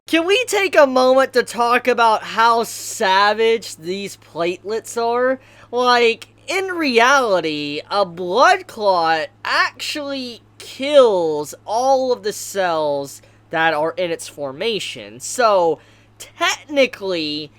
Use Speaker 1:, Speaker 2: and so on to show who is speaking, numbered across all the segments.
Speaker 1: Can we take a moment to talk about how savage these platelets are? Like, in reality, a blood clot actually kills all of the cells that are in its formation. So, technically,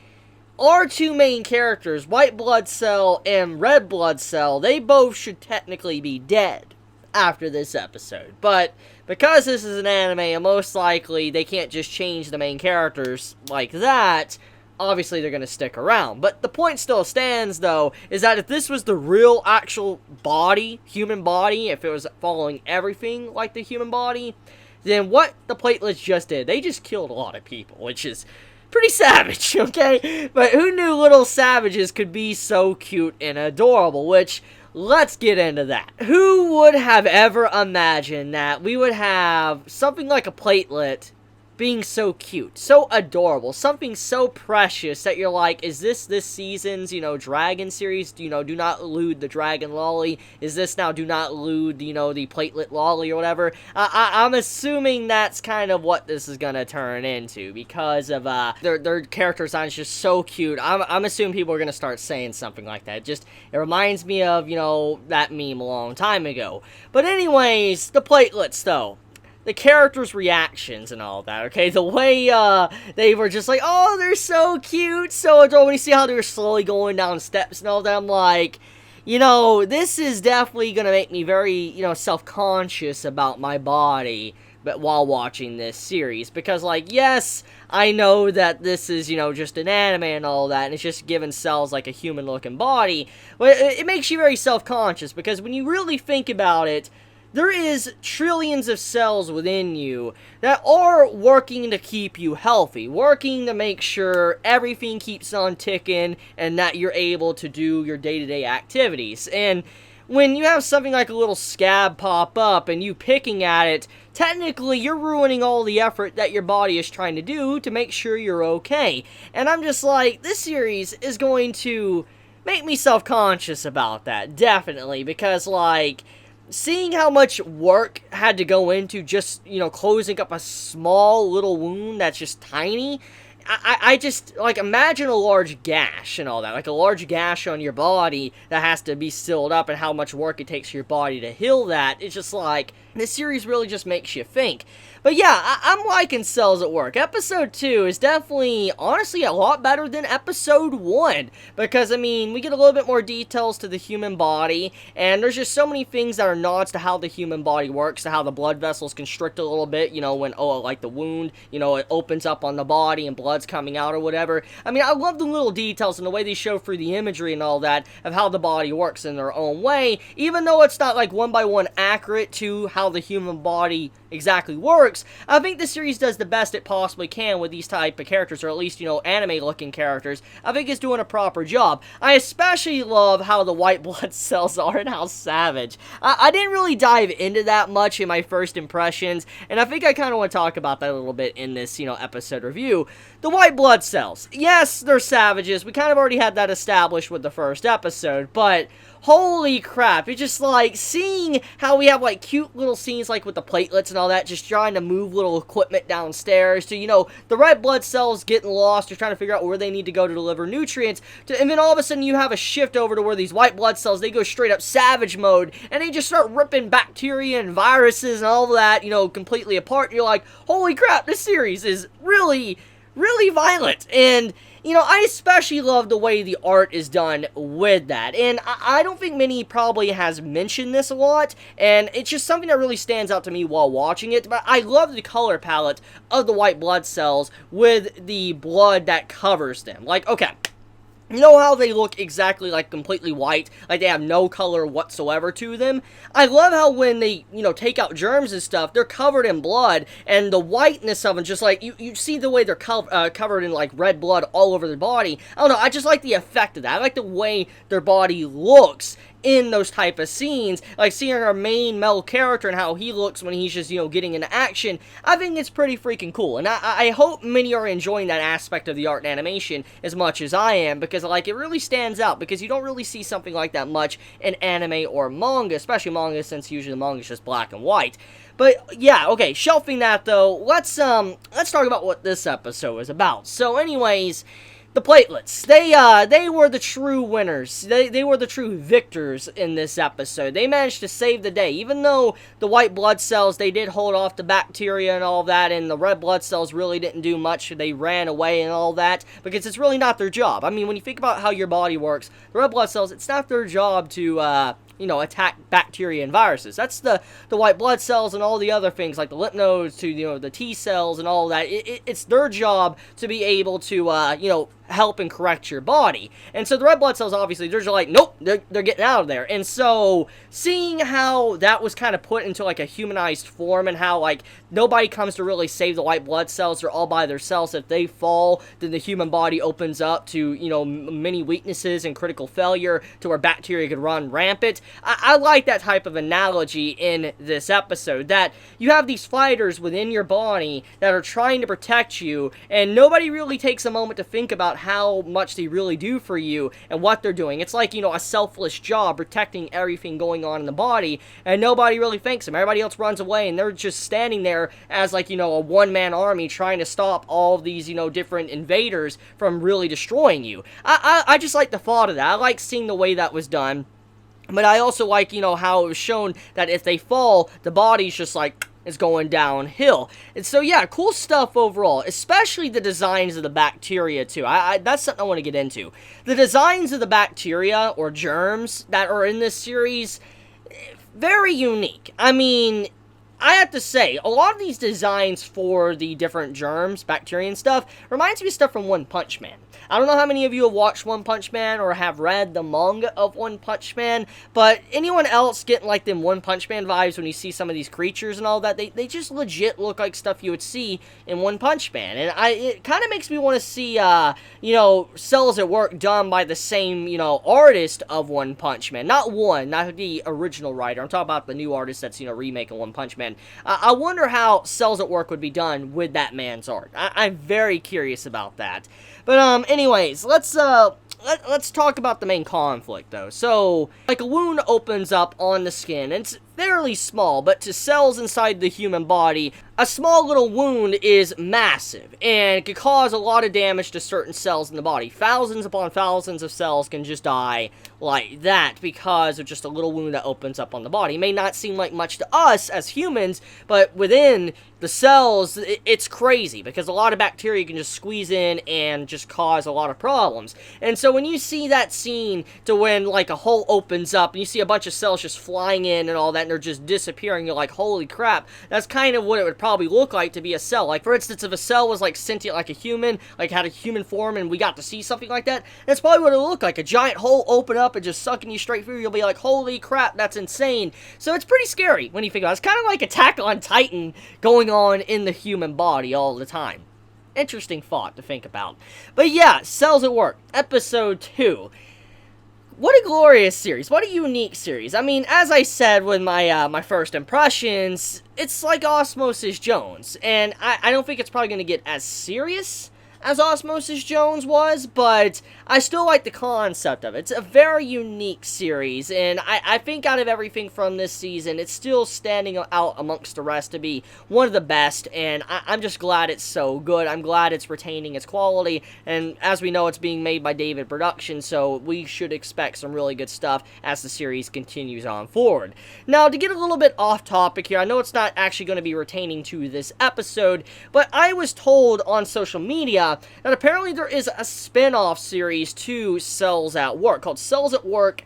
Speaker 1: our two main characters, white blood cell and red blood cell, they both should technically be dead after this episode. But because this is an anime, and most likely they can't just change the main characters like that, obviously they're going to stick around. But the point still stands, though, is that if this was the real, actual body, human body, if it was following everything like the human body, then what the platelets just did, they just killed a lot of people, which is pretty savage, okay? But who knew little savages could be so cute and adorable, which, let's get into that. Who would have ever imagined that we would have something like a platelet being so cute, so adorable, something so precious that you're like, is this season's, dragon series? Do not elude the dragon Loli? Is this now do not elude, the platelet Loli or whatever? I'm assuming that's kind of what this is gonna turn into, because of, their character design is just so cute. I'm assuming people are gonna start saying something like that. It reminds me of, that meme a long time ago. But anyways, the platelets, though. The characters' reactions and all that, okay? The way, they were just like, oh, they're so cute, so adorable. When you see how they were slowly going down steps and all that, I'm like, this is definitely gonna make me very, self-conscious about my body, but while watching this series. Because, like, yes, I know that this is, just an anime and all that, and it's just giving cells, like, a human-looking body, but it makes you very self-conscious, because when you really think about it, there is trillions of cells within you that are working to keep you healthy, working to make sure everything keeps on ticking and that you're able to do your day-to-day activities. And when you have something like a little scab pop up and you picking at it, technically you're ruining all the effort that your body is trying to do to make sure you're okay. And I'm just like, this series is going to make me self-conscious about that, definitely, because, like, seeing how much work had to go into just, closing up a small little wound that's just tiny, I just, like, imagine a large gash and all that, like a large gash on your body that has to be sealed up and how much work it takes for your body to heal that. It's just like, this series really just makes you think. But yeah, I'm liking Cells at Work. Episode 2 is definitely, honestly, a lot better than Episode 1. Because, I mean, we get a little bit more details to the human body. And there's just so many things that are nods to how the human body works. To how the blood vessels constrict a little bit. When, like the wound, it opens up on the body and blood's coming out or whatever. I mean, I love the little details and the way they show through the imagery and all that. Of how the body works in their own way. Even though it's not, like, one by one accurate to how the human body exactly works, I think the series does the best it possibly can with these type of characters, or at least, anime-looking characters. I think it's doing a proper job. I especially love how the white blood cells are and how savage. I didn't really dive into that much in my first impressions, and I think I kind of want to talk about that a little bit in this, episode review. The white blood cells. Yes, they're savages. We kind of already had that established with the first episode, but holy crap, it's just like seeing how we have like cute little scenes like with the platelets and all that, just trying to move little equipment downstairs to, the red blood cells getting lost or trying to figure out where they need to go to deliver nutrients, and then all of a sudden you have a shift over to where these white blood cells, they go straight up savage mode, and they just start ripping bacteria and viruses and all that, completely apart, and you're like, holy crap, this series is really, really violent. And I especially love the way the art is done with that, and I don't think many probably has mentioned this a lot, and it's just something that really stands out to me while watching it, but I love the color palette of the white blood cells with the blood that covers them. Like, okay, you know how they look exactly like completely white, like they have no color whatsoever to them? I love how when they, take out germs and stuff, they're covered in blood, and the whiteness of them, just like, you see the way they're covered in, like, red blood all over their body. I don't know, I just like the effect of that. I like the way their body looks in those type of scenes, like seeing our main male character and how he looks when he's just, getting into action, I think it's pretty freaking cool. And I hope many are enjoying that aspect of the art and animation as much as I am, because, like, it really stands out, because you don't really see something like that much in anime or manga, especially manga, since usually the manga is just black and white. But, yeah, okay, shelving that, though, let's talk about what this episode is about. So, anyways, the Platelets, they were the true winners. They were the true victors in this episode. They managed to save the day. Even though the white blood cells, they did hold off the bacteria and all that, and the red blood cells really didn't do much. They ran away and all that, because it's really not their job. I mean, when you think about how your body works, the red blood cells, it's not their job to, attack bacteria and viruses. That's the white blood cells and all the other things, like the lymph nodes to, the T cells and all that. It's their job to be able to, help and correct your body. And so the red blood cells, obviously, they're just like, nope, they're getting out of there. And so seeing how that was kind of put into, like, a humanized form, and how, like, nobody comes to really save the white blood cells, they're all by themselves. If they fall, then the human body opens up to, many weaknesses and critical failure to where bacteria could run rampant. I like that type of analogy in this episode, that you have these fighters within your body that are trying to protect you, and nobody really takes a moment to think about how much they really do for you and what they're doing. It's like, a selfless job protecting everything going on in the body, and nobody really thanks them. Everybody else runs away, and they're just standing there as, like, a one-man army trying to stop all of these, different invaders from really destroying you. I just like the thought of that. I like seeing the way that was done. But I also like, how it was shown that if they fall, the body's just like, is going downhill. And so, yeah, cool stuff overall, especially the designs of the bacteria, too. That's something I want to get into. The designs of the bacteria, or germs, that are in this series, very unique. I mean, I have to say, a lot of these designs for the different germs, bacteria and stuff, reminds me of stuff from One Punch Man. I don't know how many of you have watched One Punch Man or have read the manga of One Punch Man, but anyone else getting like them One Punch Man vibes when you see some of these creatures and all that, they just legit look like stuff you would see in One Punch Man. And it kind of makes me want to see, cells at work done by the same, artist of One Punch Man. Not the original writer. I'm talking about the new artist that's, remaking One Punch Man. I wonder how cells at work would be done with that man's art. I'm very curious about that. But, anyways, let's talk about the main conflict, though. So, like, a wound opens up on the skin, and it's fairly small, but to cells inside the human body, a small little wound is massive, and it could cause a lot of damage to certain cells in the body. Thousands upon thousands of cells can just die like that because of just a little wound that opens up on the body. It may not seem like much to us as humans, but within the cells, it's crazy, because a lot of bacteria can just squeeze in and just cause a lot of problems. And so when you see that scene to when, like, a hole opens up, and you see a bunch of cells just flying in and all that, and they're just disappearing, you're like, holy crap, that's kind of what it would probably look like to be a cell. Like, for instance, if a cell was, like, sentient like a human, like, had a human form, and we got to see something like that, that's probably what it would look like. A giant hole open up and just sucking you straight through. You'll be like, holy crap, that's insane. So it's pretty scary when you think about it. It's kind of like Attack on Titan going on in the human body all the time. Interesting thought to think about. But yeah, Cells at Work, Episode 2. What a glorious series. What a unique series. I mean, as I said with my first impressions, it's like Osmosis Jones. And I don't think it's probably going to get as serious as Osmosis Jones was, but I still like the concept of it. It's a very unique series, and I think out of everything from this season, it's still standing out amongst the rest to be one of the best, and I'm just glad it's so good. I'm glad it's retaining its quality, and as we know, it's being made by David Productions, so we should expect some really good stuff as the series continues on forward. Now, to get a little bit off topic here, I know it's not actually going to be retaining to this episode, but I was told on social media that apparently there is a spin-off series to Cells at Work called Cells at Work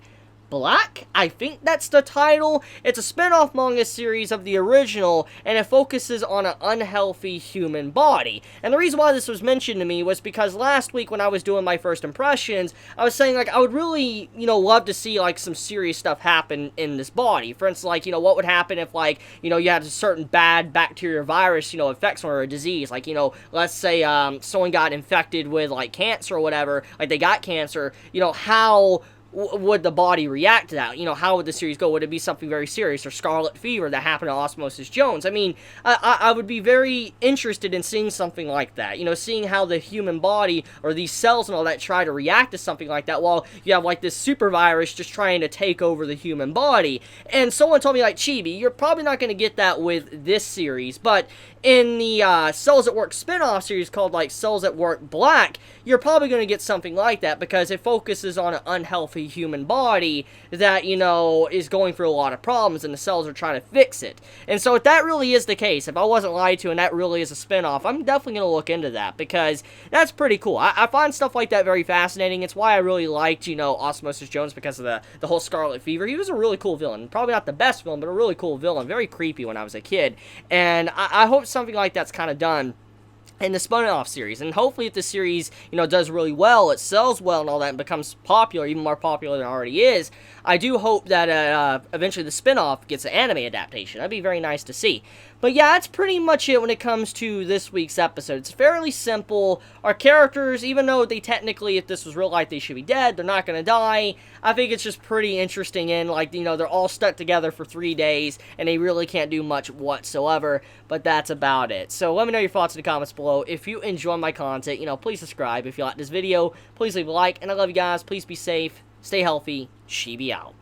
Speaker 1: Black? I think that's the title. It's a spin-off manga series of the original, and it focuses on an unhealthy human body. And the reason why this was mentioned to me was because last week when I was doing my first impressions, I was saying, like, I would really, love to see, like, some serious stuff happen in this body. For instance, like, what would happen if, like, you had a certain bad bacteria or virus, affects someone, or a disease. Like, let's say, someone got infected with, like, cancer or whatever, like, they got cancer, how would the body react to that? You know, how would the series go? Would it be something very serious, or scarlet fever that happened to Osmosis Jones? I mean, I would be very interested in seeing something like that. You know, seeing how the human body, or these cells and all that, try to react to something like that, while you have, like, this super virus just trying to take over the human body. And someone told me, like, Chibi, you're probably not going to get that with this series, but in the Cells at Work spin-off series called, like, Cells at Work Black, you're probably going to get something like that, because it focuses on an unhealthy human body that, you know, is going through a lot of problems, and the cells are trying to fix it. And so if that really is the case, if I wasn't lied to and that really is a spin-off, I'm definitely going to look into that, because that's pretty cool. I find stuff like that very fascinating. It's why I really liked, you know, Osmosis Jones, because of the whole Scarlet Fever. He was a really cool villain. Probably not the best villain, but a really cool villain. Very creepy when I was a kid. And I hope something like that's kind of done in the spin-off series, and hopefully if the series, you know, does really well, it sells well and all that, and becomes popular, even more popular than it already is, I do hope that eventually the spin-off gets an anime adaptation. That'd be very nice to see. But yeah, that's pretty much it when it comes to this week's episode. It's fairly simple. Our characters, even though they technically, if this was real life, they should be dead, they're not gonna die. I think it's just pretty interesting, and, like, you know, they're all stuck together for 3 days, and they really can't do much whatsoever, but that's about it. So let me know your thoughts in the comments below. If you enjoy my content, you know, please subscribe. If you like this video, please leave a like, and I love you guys. Please be safe, stay healthy, Chibi out.